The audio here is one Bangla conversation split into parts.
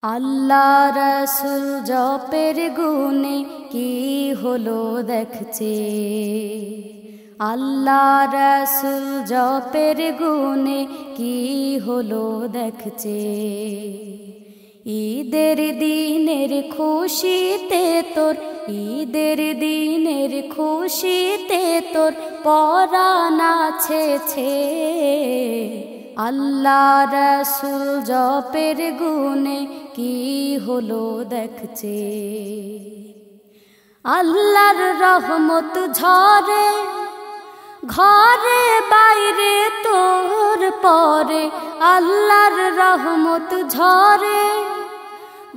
আল্লাহ রসুল জপের গুণে কি হলো দেখছে। আল্লাহ রসুল জপের গুণে কি হলো দেখছে। ঈদের দিনের খুশিতে তোর, ঈদের দিনের খুশিতে তোর পরাণ নাচেছে। আল্লাহ রসুল জপের গুণে কি হলো দেখছে। আল্লাহর রহমত ঝরে ঘরে বাইরে তোর পরে। আল্লাহর রহমত ঝরে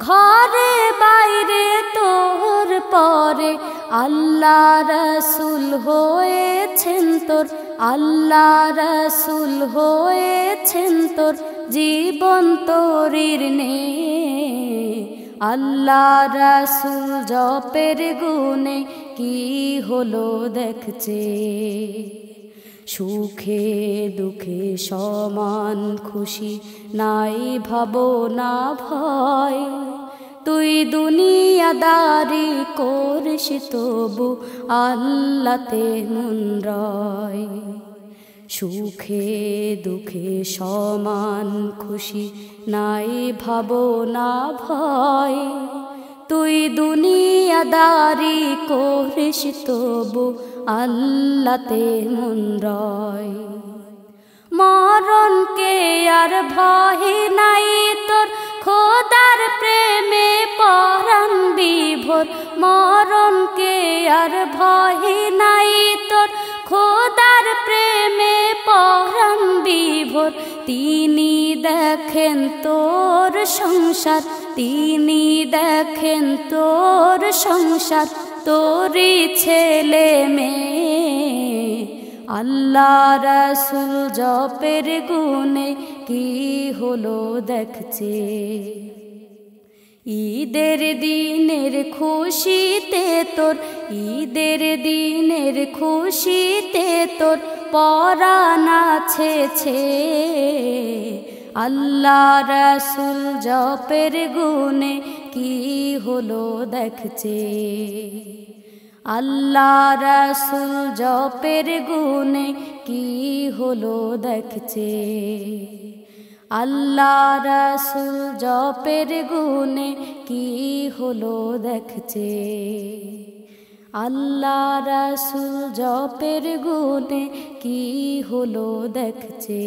ঘরে বাইরে তোর পরে। আল্লাহ রসুল হয়েছেন তোর, আল্লাহ রসুল হয়েছেন তোর জীবন তোরির নে। আল্লাহ রসুল জপের গুণে কি হলো দেখছে। সুখে দুঃখে সমান খুশি নাই ভাবনা ভয়। তুই দুনিয়াদারি করিস তবু আল্লাতে মন রয়। সুখে দুঃখে সমান খুশি নাই ভাবনা ভয়। তুই দুনিয়াদারি করিস তবু আল্লাতে মন রয়। মরণকে আর ভয় নাই তোর, খোদার প্রেমে পরাণ বিভোর। মরণকে আর ভয় নাই তোর, খোদার প্রেমে পরাণ বিভোর। তিনি দেখেন তোর সংসার, তিনি দেখেন তোর সংসার, তোরই ছেলে মেয়ে। আল্লাহ রসুল জপের গুণে কি হলো দেখছে। ঈদের দিনের খুশিতে তোর, ঈদের দিনের খুশিতে তোর পরাণ নাচেছে। আল্লাহ রসুল জপের গুণে কি হলো দেখছে। আল্লাহ রসুল জপের গুণে কি হলো দেখছে। আল্লাহ রসুল জপের গুণে কি হলো দেখছে। আল্লাহ রসুল জপের গুণে কি হলো দেখছে।